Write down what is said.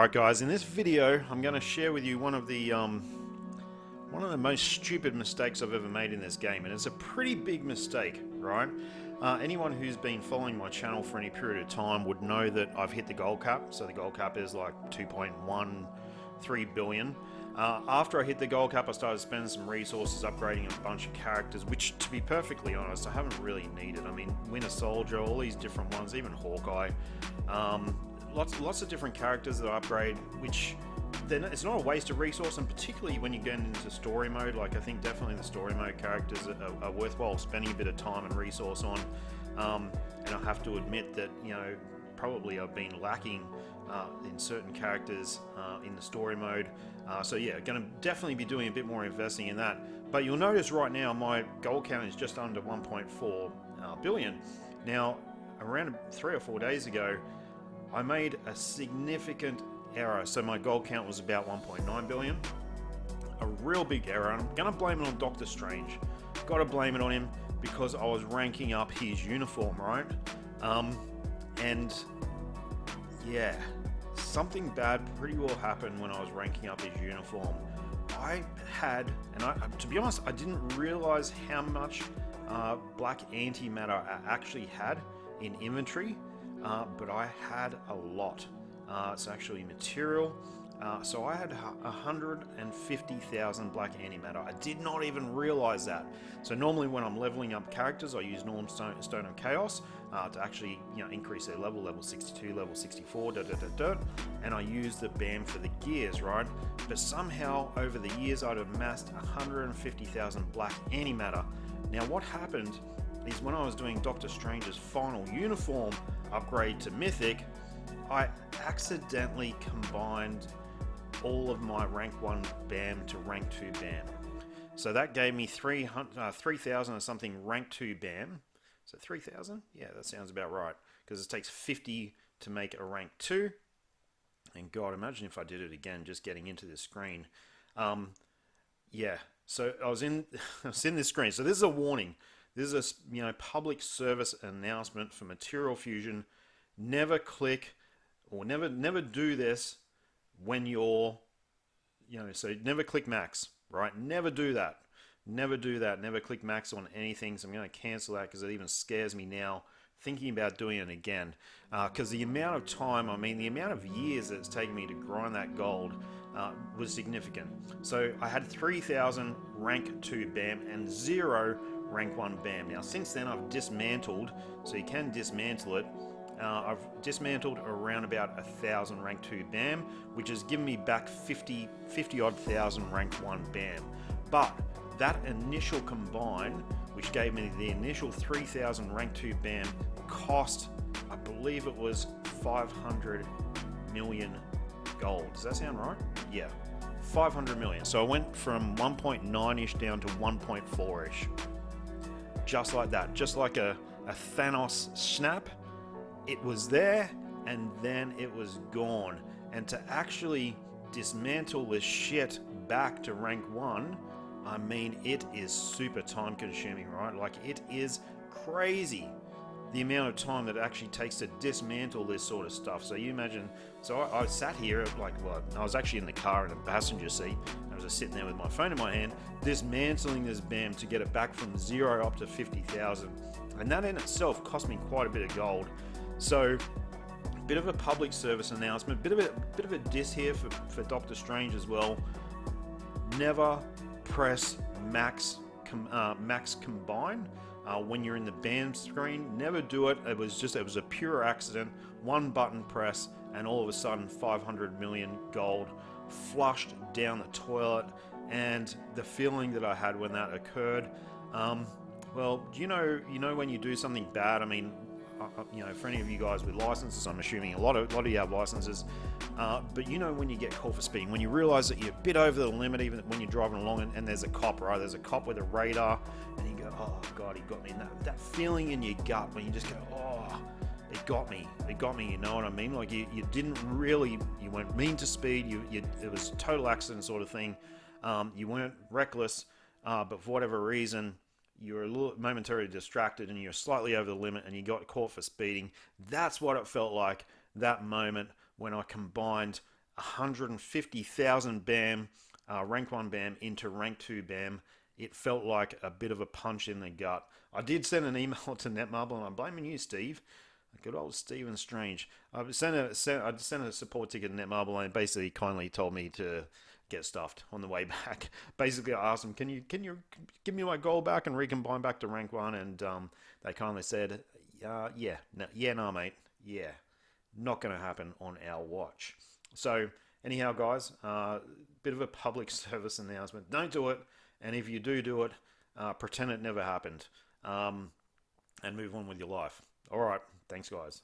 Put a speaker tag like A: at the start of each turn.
A: Alright guys, in this video I'm going to share with you one of the most stupid mistakes I've ever made in this game, and it's a pretty big mistake, right? Anyone who's been following my channel for any period of time would know that I've hit the gold cap. So the gold cap is like 2.13 billion. After I hit the gold cap, I started spending some resources upgrading a bunch of characters, which, to be perfectly honest, I haven't really needed. I mean, Winter Soldier, all these different ones, even Hawkeye, lots of different characters that I upgrade, which it's not a waste of resource, and particularly when you get into story mode. Like, I think definitely the story mode characters are worthwhile spending a bit of time and resource on. And I have to admit that, you know, probably I've been lacking in certain characters in the story mode. So yeah, going to definitely be doing a bit more investing in that. But you'll notice right now my gold count is just under 1.4 billion. Now, around 3 or 4 days ago, I made a significant error. So my gold count was about 1.9 billion. A real big error. I'm going to blame it on Doctor Strange. Got to blame it on him because I was ranking up his uniform, right? And yeah, something bad pretty well happened when I was ranking up his uniform. I had, and to be honest, I didn't realize how much black antimatter I actually had in inventory, but I had a lot. It's actually material. So I had 150,000 black antimatter. I did not even realize that. So normally when I'm leveling up characters, I use Norm, Stone, and Chaos to actually, you know, increase their level 62, level 64, and I use the BAM for the gears, right? But somehow over the years I'd amassed 150,000 black antimatter. Now what happened is when I was doing Doctor Strange's final uniform upgrade to Mythic, I accidentally combined all of my rank 1 BAM to rank 2 BAM. So that gave me 3,000 or something rank 2 BAM. So 3,000? Yeah, that sounds about right. Because it takes 50 to make a rank 2. And God, imagine if I did it again, just getting into this screen. Yeah, so I was in this screen. So this is a warning. This is a, you know, public service announcement for Material Fusion. Never click or never do this when you're, you know, so never click max, right? Never do that. Never do that. Never click max on anything. So I'm going to cancel that because it even scares me now thinking about doing it again. Because the amount of time, I mean, the amount of years that it's taken me to grind that gold was significant. So I had 3,000 rank 2 BAM and 0 rank 1 BAM. Now since then I've dismantled, so you can dismantle it. I've dismantled around about 1,000 rank 2 BAM, which has given me back 50 odd thousand rank 1 BAM. But that initial combine, which gave me the initial 3,000 rank 2 BAM, cost, I believe it was 500 million gold. Does that sound right? Yeah, 500 million. So I went from 1.9-ish down to 1.4-ish. Just like that, just like a Thanos snap. It was there and then it was gone. And to actually dismantle this shit back to rank 1, I mean, it is super time consuming, right? Like, it is crazy the amount of time that it actually takes to dismantle this sort of stuff. So you imagine, so I sat here like, well, I was actually in the car in the passenger seat. I was just sitting there with my phone in my hand, dismantling this BAM to get it back from 0 up to 50,000. And that in itself cost me quite a bit of gold. So, bit of a public service announcement, bit of a diss here for Doctor Strange as well. Never press max combine when you're in the BAM screen. Never do it. It was a pure accident. One button press, and all of a sudden 500 million gold flushed down the toilet. And the feeling that I had when that occurred, well, you know when you do something bad. I mean, you know, for any of you guys with licenses, I'm assuming a lot of you have licenses, but you know when you get caught for speeding, when you realize that you're a bit over the limit, even when you're driving along and there's a cop, right? There's a cop with a radar, and you go, oh God, he got me. And that feeling in your gut when you just go, oh, it got me, you know what I mean? Like you didn't really, you weren't mean to speed, it was a total accident sort of thing. You weren't reckless, but for whatever reason, you were a little momentarily distracted and you're slightly over the limit and you got caught for speeding. That's what it felt like, that moment when I combined 150,000 BAM, rank 1 BAM into rank 2 BAM. It felt like a bit of a punch in the gut. I did send an email to Netmarble, and I'm blaming you, Steve. Good old Steven Strange. I sent a support ticket to Netmarble, and basically kindly told me to get stuffed on the way back. Basically, I asked them, can you give me my gold back and recombine back to rank 1? And they kindly said, yeah, no, yeah, nah, mate, yeah, not going to happen on our watch. So anyhow, guys, bit of a public service announcement. Don't do it, and if you do it, pretend it never happened, and move on with your life. All right, thanks, guys.